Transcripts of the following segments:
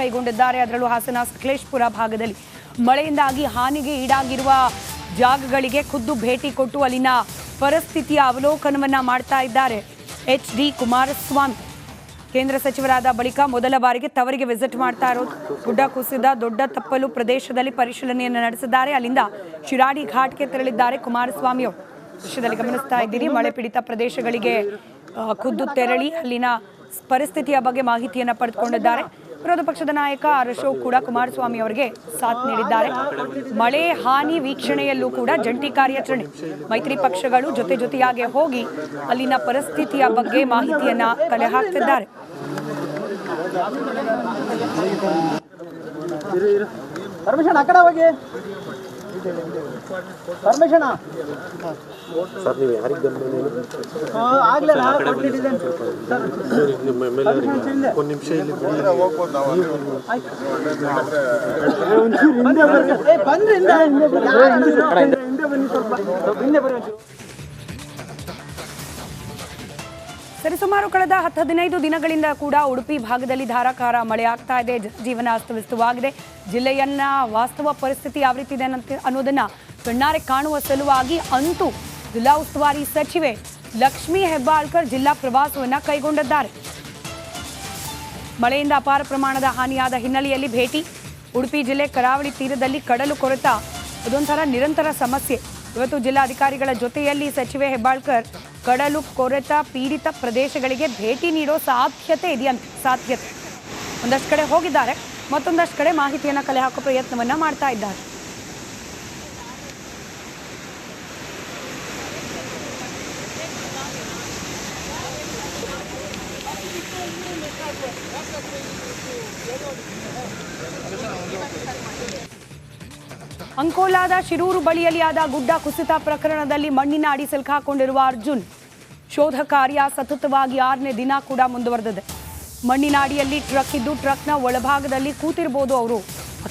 ಕೈಗೊಂಡಿದ್ದಾರೆ. ಅದರಲ್ಲೂ ಹಾಸನ ಸಕಲೇಶಪುರ ಭಾಗದಲ್ಲಿ ಮಳೆಯಿಂದಾಗಿ ಹಾನಿಗೆ ಈಡಾಗಿರುವ ಜಾಗಗಳಿಗೆ ಖುದ್ದು ಭೇಟಿ ಕೊಟ್ಟು ಅಲ್ಲಿನ ಪರಿಸ್ಥಿತಿಯ ಅವಲೋಕನವನ್ನ ಮಾಡ್ತಾ ಇದ್ದಾರೆ ಎಚ್.ಡಿ. ಕುಮಾರಸ್ವಾಮಿ. ಕೇಂದ್ರ ಸಚಿವರಾದ ಬಳಿಕ ಮೊದಲ ಬಾರಿಗೆ ತವರಿಗೆ ವಿಸಿಟ್ ಮಾಡ್ತಾ ಇರೋದು. ಗುಡ್ಡ ಕುಸಿದ ದೊಡ್ಡ ತಪ್ಪಲು ಪ್ರದೇಶದಲ್ಲಿ ಪರಿಶೀಲನೆಯನ್ನು ನಡೆಸಿದ್ದಾರೆ. ಅಲ್ಲಿಂದ ಶಿರಾಡಿ ಘಾಟ್ಗೆ ತೆರಳಿದ್ದಾರೆ ಕುಮಾರಸ್ವಾಮಿ ಅವರು. ದೃಶ್ಯದಲ್ಲಿ ಗಮನಿಸ್ತಾ ಇದ್ದೀರಿ, ಮಳೆ ಪೀಡಿತ ಪ್ರದೇಶಗಳಿಗೆ ಖುದ್ದು ತೆರಳಿ ಅಲ್ಲಿನ ಪರಿಸ್ಥಿತಿಯ ಬಗ್ಗೆ ಮಾಹಿತಿಯನ್ನು ಪಡೆದುಕೊಂಡಿದ್ದಾರೆ. ವಿರೋಧ ಪಕ್ಷದ ನಾಯಕ ಅಶೋಕ್ ಕೂಡ ಕುಮಾರಸ್ವಾಮಿ ಅವರಿಗೆ ಸಾಥ್ ನೀಡಿದ್ದಾರೆ. ಮಳೆ ಹಾನಿ ವೀಕ್ಷಣೆಯಲ್ಲೂ ಕೂಡ ಜಂಟಿ ಕಾರ್ಯಾಚರಣೆ. ಮೈತ್ರಿ ಪಕ್ಷಗಳು ಜೊತೆಯಾಗಿ ಹೋಗಿ ಅಲ್ಲಿನ ಪರಿಸ್ಥಿತಿಯ ಬಗ್ಗೆ ಮಾಹಿತಿಯನ್ನ ಕಲೆ ಹಾಕ್ತಿದ್ದಾರೆ. ಪರ್ಮಿಷನ್ ಆ ಕಡೆ ಹೋಗಿ. ಪರ್ಮಿಷನ್ ಸರ್, ನೀವು ಯಾರಿಗೆ ಆಗ್ಲೇ ಒಂದು ನಿಮಿಷ ಇಲ್ಲಿ ಸರಿಸುಮಾರು ಕಳೆದ 10-15 ದಿನಗಳಿಂದ ಕೂಡ ಉಡುಪಿ ಭಾಗದಲ್ಲಿ ಧಾರಾಕಾರ ಮಳೆ ಆಗ್ತಾ ಇದೆ. ಜೀವನ ಅಸ್ತವ್ಯಸ್ತವಾಗಿದೆ. ಜಿಲ್ಲೆಯನ್ನ ವಾಸ್ತವ ಪರಿಸ್ಥಿತಿ ಯಾವ ರೀತಿ ಇದೆ ಅನ್ನೋದನ್ನ ಕಣ್ಣಾರೆ ಕಾಣುವ ಸಲುವಾಗಿ ಅಂತೂ ಜಿಲ್ಲಾ ಉಸ್ತುವಾರಿ ಸಚಿವೆ ಲಕ್ಷ್ಮೀ ಹೆಬ್ಬಾಳ್ಕರ್ ಜಿಲ್ಲಾ ಪ್ರವಾಸವನ್ನ ಕೈಗೊಂಡಿದ್ದಾರೆ. ಮಳೆಯಿಂದ ಅಪಾರ ಪ್ರಮಾಣದ ಹಾನಿಯಾದ ಹಿನ್ನೆಲೆಯಲ್ಲಿ ಭೇಟಿ. ಉಡುಪಿ ಜಿಲ್ಲೆ ಕರಾವಳಿ ತೀರದಲ್ಲಿ ಕಡಲು ಕೊರೆತ ಅದೊಂಥರ ನಿರಂತರ ಸಮಸ್ಯೆ. ಇವತ್ತು ಜಿಲ್ಲಾಧಿಕಾರಿಗಳ ಜೊತೆಯಲ್ಲಿ ಸಚಿವೆ ಹೆಬ್ಬಾಳ್ಕರ್ ಕಡಲು ಕೊರೆತ ಪೀಡಿತ ಪ್ರದೇಶಗಳಿಗೆ ಭೇಟಿ ನೀಡೋ ಸಾಧ್ಯತೆ ಇದೆಯಂತೆ. ಒಂದಷ್ಟು ಕಡೆ ಹೋಗಿದ್ದಾರೆ, ಮತ್ತೊಂದಷ್ಟು ಕಡೆ ಮಾಹಿತಿಯನ್ನು ಕಲೆ ಹಾಕೋ ಪ್ರಯತ್ನವನ್ನ ಮಾಡ್ತಾ ಇದ್ದಾರೆ. ಅಂಕೋಲಾದ ಶಿರೂರು ಬಳಿಯಲ್ಲಿ ಆದ ಗುಡ್ಡ ಕುಸಿತ ಪ್ರಕರಣದಲ್ಲಿ ಮಣ್ಣಿನ ಅಡಿ ಸಿಲುಕಿಕೊಂಡಿರುವ ಅರ್ಜುನ್ ಶೋಧ ಕಾರ್ಯ ಸತತವಾಗಿ 6ನೇ ದಿನ ಕೂಡ ಮುಂದುವರೆದಿದೆ. ಮಣ್ಣಿನ ಅಡಿಯಲ್ಲಿ ಟ್ರಕ್ ಇದ್ದು ಟ್ರಕ್ನ ಒಳಭಾಗದಲ್ಲಿ ಕೂತಿರಬಹುದು. ಅವರು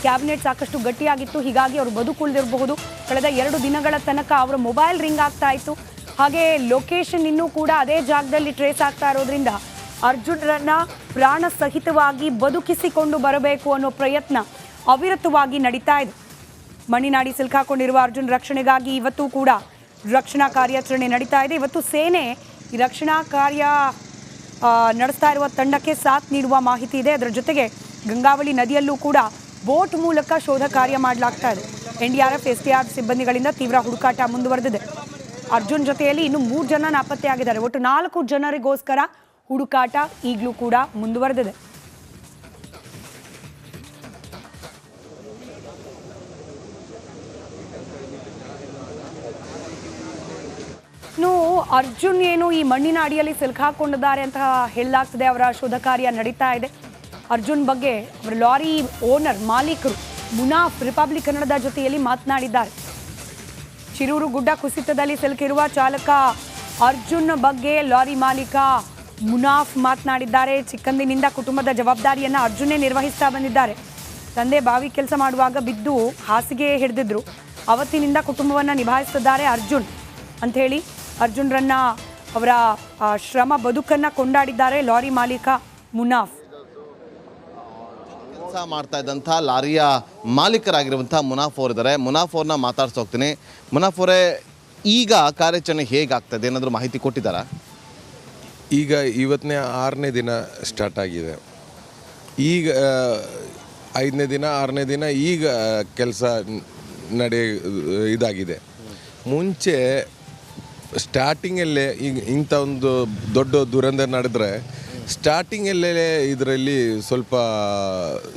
ಕ್ಯಾಬಿನೆಟ್ ಸಾಕಷ್ಟು ಗಟ್ಟಿಯಾಗಿತ್ತು, ಹೀಗಾಗಿ ಅವರು ಬದುಕುಳಿದಿರಬಹುದು. ಕಳೆದ 2 ದಿನಗಳ ತನಕ ಅವರ ಮೊಬೈಲ್ ರಿಂಗ್ ಆಗ್ತಾ ಇತ್ತು. ಹಾಗೆ ಲೊಕೇಶನ್ ಇನ್ನೂ ಕೂಡ ಅದೇ ಜಾಗದಲ್ಲಿ ಟ್ರೇಸ್ ಆಗ್ತಾ ಇರೋದ್ರಿಂದ ಅರ್ಜುನರನ್ನ ಪ್ರಾಣ ಸಹಿತವಾಗಿ ಬದುಕಿಸಿಕೊಂಡು ಬರಬೇಕು ಅನ್ನೋ ಪ್ರಯತ್ನ ಅವಿರತವಾಗಿ ನಡೀತಾ ಇದೆ. ಮಣ್ಣಿನಾಡಿ ಸಿಲುಕಿಕೊಂಡಿರುವ ಅರ್ಜುನ್ ರಕ್ಷಣೆಗಾಗಿ ಇವತ್ತು ಕೂಡ ರಕ್ಷಣಾ ಕಾರ್ಯಾಚರಣೆ ನಡೀತಾ ಇದೆ. ಇವತ್ತು ಸೇನೆ ಈ ರಕ್ಷಣಾ ಕಾರ್ಯ ನಡೆಸ್ತಾ ಇರುವ ತಂಡಕ್ಕೆ ಸಾಥ್ ನೀಡುವ ಮಾಹಿತಿ ಇದೆ. ಅದರ ಜೊತೆಗೆ ಗಂಗಾವಳಿ ನದಿಯಲ್ಲೂ ಕೂಡ ಬೋಟ್ ಮೂಲಕ ಶೋಧ ಕಾರ್ಯ ಮಾಡಲಾಗ್ತಾ ಇದೆ. NDRF, SDRF ಸಿಬ್ಬಂದಿಗಳಿಂದ ತೀವ್ರ ಹುಡುಕಾಟ ಮುಂದುವರೆದಿದೆ. ಅರ್ಜುನ್ ಜೊತೆಯಲ್ಲಿ ಇನ್ನು 3 ಜನ ನಾಪತ್ತೆಯಾಗಿದ್ದಾರೆ. ಒಟ್ಟು 4 ಜನರಿಗೋಸ್ಕರ ಹುಡುಕಾಟ ಈಗಲೂ ಕೂಡ ಮುಂದುವರೆದಿದೆ. ಇನ್ನು ಅರ್ಜುನ್ ಏನು ಈ ಮಣ್ಣಿನ ಅಡಿಯಲ್ಲಿ ಸಿಲುಕಿಕೊಂಡಿದ್ದಾರೆ ಅಂತ ಹೇಳಲಾಗ್ತದೆ. ಅವರ ಶೋಧ ಕಾರ್ಯ ನಡೀತಾ ಇದೆ. ಅರ್ಜುನ್ ಬಗ್ಗೆ ಅವರ ಲಾರಿ ಓನರ್ ಮಾಲೀಕರು ಮುನಾಫ್ ರಿಪಬ್ಲಿಕ್ ಕನ್ನಡದ ಜೊತೆಯಲ್ಲಿ ಮಾತನಾಡಿದ್ದಾರೆ. ಶಿರೂರು ಗುಡ್ಡ ಕುಸಿತದಲ್ಲಿ ಸಿಲುಕಿರುವ ಚಾಲಕ ಅರ್ಜುನ್ ಬಗ್ಗೆ ಲಾರಿ ಮಾಲೀಕ ಮುನಾಫ್ ಮಾತನಾಡಿದ್ದಾರೆ. ಚಿಕ್ಕಂದಿನಿಂದ ಕುಟುಂಬದ ಜವಾಬ್ದಾರಿಯನ್ನ ಅರ್ಜುನೇ ನಿರ್ವಹಿಸ್ತಾ ಬಂದಿದ್ದಾರೆ. ತಂದೆ ಬಾವಿ ಕೆಲಸ ಮಾಡುವಾಗ ಬಿದ್ದು ಹಾಸಿಗೆ ಹಿಡಿದಿದ್ರು. ಅವತ್ತಿನಿಂದ ಕುಟುಂಬವನ್ನ ನಿಭಾಯಿಸುತ್ತಿದ್ದಾರೆ ಅರ್ಜುನ್ ಅಂತ ಹೇಳಿ ಅರ್ಜುನ್ರನ್ನ ಅವರ ಶ್ರಮ ಬದುಕನ್ನ ಕೊಂಡಾಡಿದ್ದಾರೆ ಲಾರಿ ಮಾಲೀಕ ಮುನಾಫ್. ಕೆಲಸ ಮಾಡ್ತಾ ಇದ್ದಂಥ ಲಾರಿಯ ಮಾಲೀಕರಾಗಿರುವಂಥ ಮುನಾಫ್ ಅವರಿದ್ದಾರೆ. ಮುನಾಫ್ ಅವ್ರನ್ನ ಮಾತಾಡ್ತಾ ಹೋಗ್ತೀನಿ. ಮುನಾಫ್ ಅವರೇ, ಈಗ ಕಾರ್ಯಾಚರಣೆ ಹೇಗಾಗ್ತದೆ, ಏನಾದರೂ ಮಾಹಿತಿ ಕೊಟ್ಟಿದ್ದಾರಾ? ಈಗ ಇವತ್ತನೇ 6ನೇ ದಿನ ಸ್ಟಾರ್ಟ್ ಆಗಿದೆ. ಈಗ 5ನೇ ದಿನ 6ನೇ ದಿನ ಈಗ ಕೆಲಸ ಇದಾಗಿದೆ. ಮುಂಚೆ ಸ್ಟಾರ್ಟಿಂಗಲ್ಲೇ ಈಗ ಇಂಥ ಒಂದು ದೊಡ್ಡ ದುರಂತ ನಡೆದ್ರೆ ಸ್ಟಾರ್ಟಿಂಗಲ್ಲೇ ಇದರಲ್ಲಿ ಸ್ವಲ್ಪ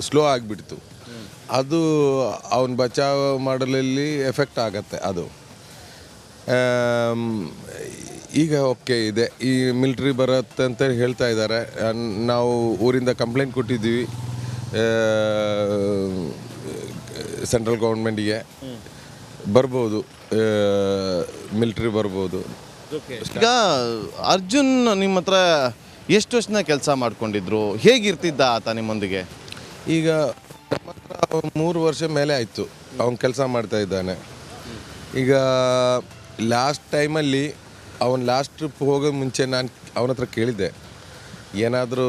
ಸ್ಲೋ ಆಗಿಬಿಡ್ತು. ಅದು ಅವನ ಬಚಾವ್ ಮಾಡಲಲ್ಲಿ ಎಫೆಕ್ಟ್ ಆಗತ್ತೆ. ಅದು ಈಗ ಓಕೆ ಇದೆ. ಈ ಮಿಲ್ಟ್ರಿ ಬರುತ್ತೆ ಅಂತ ಹೇಳ್ತಾ ಇದ್ದಾರೆ. ನಾವು ಊರಿಂದ ಕಂಪ್ಲೇಂಟ್ ಕೊಟ್ಟಿದ್ದೀವಿ ಸೆಂಟ್ರಲ್ ಗೌರ್ಮೆಂಟಿಗೆ. ಬರ್ಬೋದು, ಮಿಲ್ಟ್ರಿ ಬರ್ಬೋದು. ಈಗ ಅರ್ಜುನ್ ನಿಮ್ಮ ಹತ್ರ ಎಷ್ಟು ವರ್ಷದ ಕೆಲಸ ಮಾಡ್ಕೊಂಡಿದ್ರು, ಹೇಗಿರ್ತಿದ್ದ ಆತ ನಿಮ್ಮೊಂದಿಗೆ? ಈಗ ನಮ್ಮ ಹತ್ರ 3 ವರ್ಷ ಮೇಲೆ ಆಯಿತು ಅವನು ಕೆಲಸ ಮಾಡ್ತಾ ಇದ್ದಾನೆ. ಈಗ ಲಾಸ್ಟ್ ಟೈಮಲ್ಲಿ ಅವನು ಲಾಸ್ಟ್ ಟ್ರಿಪ್ ಹೋಗೋ ಮುಂಚೆ ನಾನು ಅವನ ಹತ್ರ ಕೇಳಿದ್ದೆ, ಏನಾದರೂ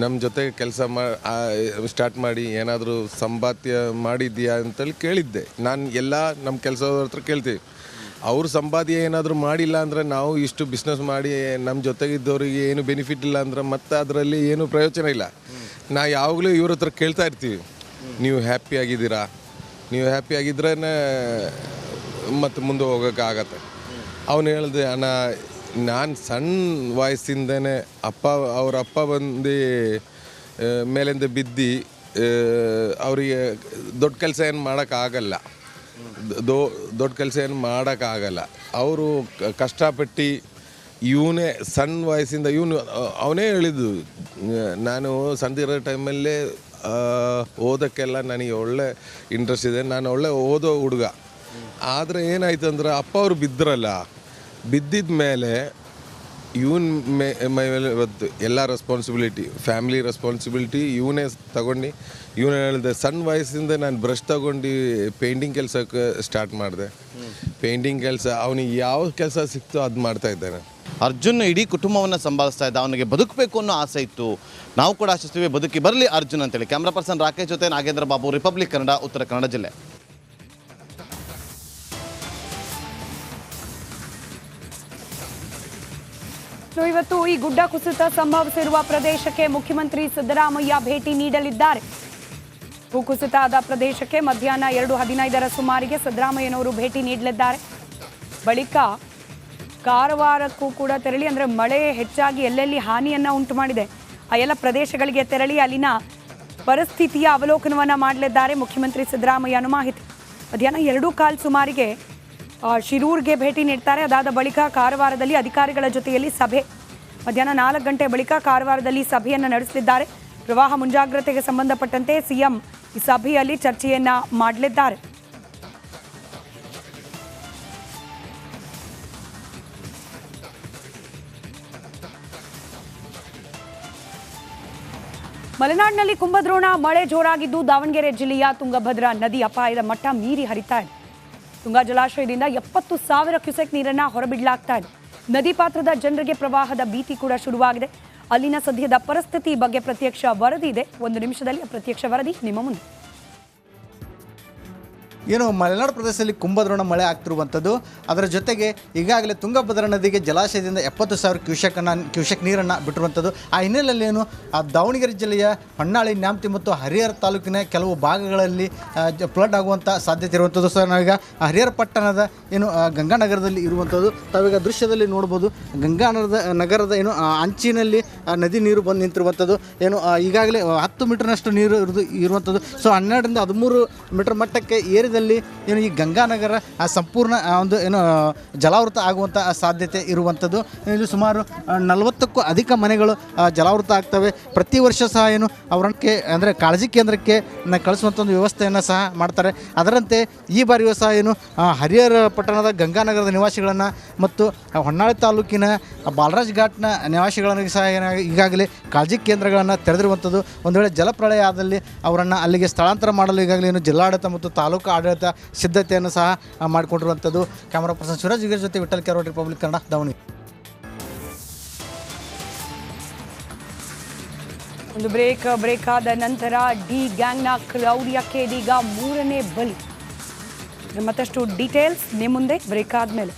ನಮ್ಮ ಜೊತೆ ಕೆಲಸ ಸ್ಟಾರ್ಟ್ ಮಾಡಿ ಏನಾದರೂ ಸಂಪಾದ್ಯ ಮಾಡಿದ್ಯಾ ಅಂತೇಳಿ ಕೇಳಿದ್ದೆ. ನಾನು ಎಲ್ಲ ನಮ್ಮ ಕೆಲಸದವ್ರ ಹತ್ರ ಕೇಳ್ತೀವಿ. ಅವ್ರು ಸಂಪಾದ್ಯ ಏನಾದರೂ ಮಾಡಿಲ್ಲ ಅಂದರೆ ನಾವು ಇಷ್ಟು ಬಿಸ್ನೆಸ್ ಮಾಡಿ ನಮ್ಮ ಜೊತೆಗಿದ್ದವರಿಗೆ ಏನು ಬೆನಿಫಿಟ್ ಇಲ್ಲ ಅಂದ್ರೆ ಮತ್ತೆ ಅದರಲ್ಲಿ ಏನು ಪ್ರಯೋಜನ ಇಲ್ಲ. ನಾ ಯಾವಾಗಲೂ ಇವ್ರ ಹತ್ರ ಕೇಳ್ತಾ ಇರ್ತೀವಿ, ನೀವು ಹ್ಯಾಪಿ ಆಗಿದ್ದೀರಾ, ನೀವು ಹ್ಯಾಪಿ ಆಗಿದ್ರೇ ಮತ್ತು ಮುಂದೆ ಹೋಗೋಕ್ಕಾಗತ್ತೆ. ಅವನು ಹೇಳಿದೆ, ಅಣ್ಣ ನಾನು ಸಣ್ಣ ವಯಸ್ಸಿಂದನೇ ಅವ್ರ ಅಪ್ಪ ಬಂದು ಮೇಲಿಂದ ಬಿದ್ದು ಅವರಿಗೆ ದೊಡ್ಡ ಕೆಲಸ ಏನು ಮಾಡೋಕ್ಕಾಗಲ್ಲ, ದೊಡ್ಡ ಕೆಲಸ ಏನು ಮಾಡೋಕ್ಕಾಗಲ್ಲ. ಅವರು ಕಷ್ಟಪಟ್ಟು ಇವನೇ ಸಣ್ಣ ವಯಸ್ಸಿಂದ ಅವನೇ ಹೇಳಿದ್ದು, ನಾನು ಸಣ್ಣದಿರೋ ಟೈಮಲ್ಲೇ ಓದೋಕ್ಕೆಲ್ಲ ನನಗೆ ಒಳ್ಳೆ ಇಂಟ್ರೆಸ್ಟ್ ಇದೆ, ನಾನು ಒಳ್ಳೆ ಓದೋ ಹುಡುಗ. ಆದರೆ ಏನಾಯ್ತು ಅಂದ್ರೆ ಅಪ್ಪ ಅವರು ಬಿದ್ದರಲ್ಲ, ಬಿದ್ದಿದ್ದ ಮೇಲೆ ಇವನ್ ಮೇಲೆ ಇವತ್ತು ಎಲ್ಲ ರೆಸ್ಪಾನ್ಸಿಬಿಲಿಟಿ, ಫ್ಯಾಮಿಲಿ ರೆಸ್ಪಾನ್ಸಿಬಿಲಿಟಿ ಇವನೇ ತಗೊಂಡು ಇವನು ಹೇಳಿದೆ. ಸಣ್ಣ ವಯಸ್ಸಿಂದ ನಾನು ಬ್ರಷ್ ತಗೊಂಡು ಪೇಂಟಿಂಗ್ ಕೆಲಸಕ್ಕೆ ಸ್ಟಾರ್ಟ್ ಮಾಡಿದೆ. ಪೇಂಟಿಂಗ್ ಕೆಲಸ ಅವನಿಗೆ ಯಾವ ಕೆಲಸ ಸಿಕ್ತೋ ಅದು ಮಾಡ್ತಾ ಇದ್ದಾನೆ. ಅರ್ಜುನ್ ಇಡೀ ಕುಟುಂಬವನ್ನು ಸಂಭಾಳಿಸ್ತಾ ಇದ್ದ, ಅವನಿಗೆ ಬದುಕಬೇಕು ಅನ್ನೋ ಆಸೆ ಇತ್ತು. ನಾವು ಕೂಡ ಆಶಿಸ್ತೀವಿ ಬದುಕಿ ಬರಲಿ ಅರ್ಜುನ್ ಅಂತೇಳಿ. ಕ್ಯಾಮ್ರಾ ಪರ್ಸನ್ ರಾಕೇಶ್ ಜೊತೆ ನಾಗೇಂದ್ರ ಬಾಬು, ರಿಪಬ್ಲಿಕ್ ಕನ್ನಡ, ಉತ್ತರ ಕನ್ನಡ ಜಿಲ್ಲೆ. ಇವತ್ತು ಈ ಗುಡ್ಡ ಕುಸಿತ ಸಂಭವಿಸಿರುವ ಪ್ರದೇಶಕ್ಕೆ ಮುಖ್ಯಮಂತ್ರಿ ಸಿದ್ದರಾಮಯ್ಯ ಭೇಟಿ ನೀಡಲಿದ್ದಾರೆ. ಭೂಕುಸಿತ ಆದ ಪ್ರದೇಶಕ್ಕೆ ಮಧ್ಯಾಹ್ನ 2:15 ಸುಮಾರಿಗೆ ಸಿದ್ದರಾಮಯ್ಯನವರು ಭೇಟಿ ನೀಡಲಿದ್ದಾರೆ. ಬಳಿಕ ಕಾರವಾರಕ್ಕೂ ಕೂಡ ತೆರಳಿ, ಅಂದರೆ ಮಳೆ ಹೆಚ್ಚಾಗಿ ಎಲ್ಲೆಲ್ಲಿ ಹಾನಿಯನ್ನು ಉಂಟು ಮಾಡಿದೆ ಆ ಎಲ್ಲ ಪ್ರದೇಶಗಳಿಗೆ ತೆರಳಿ ಅಲ್ಲಿನ ಪರಿಸ್ಥಿತಿಯ ಅವಲೋಕನವನ್ನು ಮಾಡಲಿದ್ದಾರೆ ಮುಖ್ಯಮಂತ್ರಿ ಸಿದ್ದರಾಮಯ್ಯ ಅನ್ನೋ ಮಾಹಿತಿ. ಮಧ್ಯಾಹ್ನ 2:15 ಸುಮಾರಿಗೆ ಶಿರೂರ್ಗೆ ಭೇಟಿ ನೀಡ್ತಾರೆ. ಅದಾದ ಬಳಿಕ ಕಾರವಾರದಲ್ಲಿ ಅಧಿಕಾರಿಗಳ ಜೊತೆಯಲ್ಲಿ ಸಭೆ. ಮಧ್ಯಾಹ್ನ 4 ಗಂಟೆ ಬಳಿಕ ಕಾರವಾರದಲ್ಲಿ ಸಭೆಯನ್ನು ನಡೆಸಲಿದ್ದಾರೆ. ಪ್ರವಾಹ ಮುಂಜಾಗ್ರತೆಗೆ ಸಂಬಂಧಪಟ್ಟಂತೆ ಸಿಎಂ ಈ ಸಭೆಯಲ್ಲಿ ಚರ್ಚೆಯನ್ನ ಮಾಡಲಿದ್ದಾರೆ. ಮಲೆನಾಡಿನಲ್ಲಿ ಕುಂಭದ್ರೋಣ ಮಳೆ ಜೋರಾಗಿದ್ದು ದಾವಣಗೆರೆ ಜಿಲ್ಲೆಯ ತುಂಗಭದ್ರಾ ನದಿ ಅಪಾಯದ ಮಟ್ಟ ಮೀರಿ ಹರಿತಾ ಇದೆ. ತುಂಗಾ ಜಲಾಶಯದಿಂದ 70,000 ಕ್ಯೂಸೆಕ್ ನೀರನ್ನು ಹೊರಬಿಡಲಾಗ್ತಾ ಇದೆ. ನದಿ ಪಾತ್ರದ ಜನರಿಗೆ ಪ್ರವಾಹದ ಭೀತಿ ಕೂಡ ಶುರುವಾಗಿದೆ. ಅಲ್ಲಿನ ಸದ್ಯದ ಪರಿಸ್ಥಿತಿ ಬಗ್ಗೆ ಪ್ರತ್ಯಕ್ಷ ವರದಿ ಇದೆ. 1 ನಿಮಿಷದಲ್ಲಿ ಪ್ರತ್ಯಕ್ಷ ವರದಿ ನಿಮ್ಮ ಮುಂದೆ. ಏನು ಮಲೆನಾಡು ಪ್ರದೇಶದಲ್ಲಿ ಕುಂಭದ್ರೋಣ ಮಳೆ ಆಗ್ತಿರುವಂಥದ್ದು, ಅದರ ಜೊತೆಗೆ ಈಗಾಗಲೇ ತುಂಗಭದ್ರಾ ನದಿಗೆ ಜಲಾಶಯದಿಂದ 70,000 ಕ್ಯೂಸೆಕ್ ನೀರನ್ನು ಬಿಟ್ಟಿರುವಂಥದ್ದು. ಆ ಹಿನ್ನೆಲೆಯಲ್ಲಿ ಏನು ಆ ದಾವಣಗೆರೆ ಜಿಲ್ಲೆಯ ಹೊನ್ನಾಳಿ, ನ್ಯಾಮತಿ ಮತ್ತು ಹರಿಹರ ತಾಲೂಕಿನ ಕೆಲವು ಭಾಗಗಳಲ್ಲಿ ಫ್ಲಡ್ ಆಗುವಂಥ ಸಾಧ್ಯತೆ ಇರುವಂಥದ್ದು. ಸೊ ನಾವೀಗ ಹರಿಹರ ಪಟ್ಟಣದ ಏನು ಗಂಗಾನಗರದಲ್ಲಿ ಇರುವಂಥದ್ದು ತಾವೀಗ ದೃಶ್ಯದಲ್ಲಿ ನೋಡ್ಬೋದು. ನಗರದ ಏನು ಅಂಚಿನಲ್ಲಿ ನದಿ ನೀರು ಬಂದು ನಿಂತಿರುವಂಥದ್ದು. ಏನು ಈಗಾಗಲೇ 10 ಮೀಟರ್ನಷ್ಟು ನೀರು ಇರುವಂಥದ್ದು. ಸೊ 12ರಿಂದ 13 ಮೀಟರ್ ಮಟ್ಟಕ್ಕೆ ಏರಿದಲ್ಲಿ ಏನು ಈ ಗಂಗಾನಗರ ಸಂಪೂರ್ಣ ಒಂದು ಏನು ಜಲಾವೃತ ಆಗುವಂಥ ಸಾಧ್ಯತೆ ಇರುವಂಥದ್ದು. ಇಲ್ಲಿ ಸುಮಾರು 40ಕ್ಕೂ ಅಧಿಕ ಮನೆಗಳು ಜಲಾವೃತ ಆಗ್ತವೆ. ಪ್ರತಿ ವರ್ಷ ಸಹ ಏನು ಅವರಕ್ಕೆ ಅಂದರೆ ಕಾಳಜಿ ಕೇಂದ್ರಕ್ಕೆ ಕಳಿಸುವಂಥ ಒಂದು ವ್ಯವಸ್ಥೆಯನ್ನು ಸಹ ಮಾಡ್ತಾರೆ. ಅದರಂತೆ ಈ ಬಾರಿಯೂ ಸಹ ಏನು ಹರಿಹರ ಪಟ್ಟಣದ ಗಂಗಾನಗರದ ನಿವಾಸಿಗಳನ್ನು ಮತ್ತು ಹೊನ್ನಾಳಿ ತಾಲೂಕಿನ ಬಾಲರಾಜ್ ಘಾಟ್ನ ನಿವಾಸಿಗಳನ್ನು ಸಹ ಈಗಾಗಲೇ ಕಾಳಜಿ ಕೇಂದ್ರಗಳನ್ನು ತೆರೆದಿರುವಂಥದ್ದು. ಒಂದು ವೇಳೆ ಜಲಪ್ರಳಯ ಆದಲ್ಲಿ ಅವರನ್ನು ಅಲ್ಲಿಗೆ ಸ್ಥಳಾಂತರ ಮಾಡಲು ಈಗಾಗಲೇ ಏನು ಜಿಲ್ಲಾಡಳಿತ ಮತ್ತು ತಾಲೂಕು ಆಡಳಿತ ಸಿದ್ಧತೆಯನ್ನು ಸಹ ಮಾಡಿಕೊಂಡಿರುವಂಥದ್ದು. ಕ್ಯಾಮರಾ ಪರ್ಸನ್ ಶಿವರಾಜ್ ಜೊತೆ ವಿಠಲ್ ಕೆರೋಡ್, ರಿಪಬ್ಲಿಕ್ ಕನ್ನಡ, ದಾವಣಗೆರೆ. ಒಂದು ಬ್ರೇಕ್ ಆದ ನಂತರ ಡಿ ಗ್ಯಾಂಗ್ನ ಕ್ರೌರ್ಯಕ್ಕೆ ಇದೀಗ 3ನೇ ಬಲಿ. ಮತ್ತಷ್ಟು ಡೀಟೇಲ್ಸ್ ನಿಮ್ಮ ಮುಂದೆ ಬ್ರೇಕ್ ಆದಮೇಲೆ.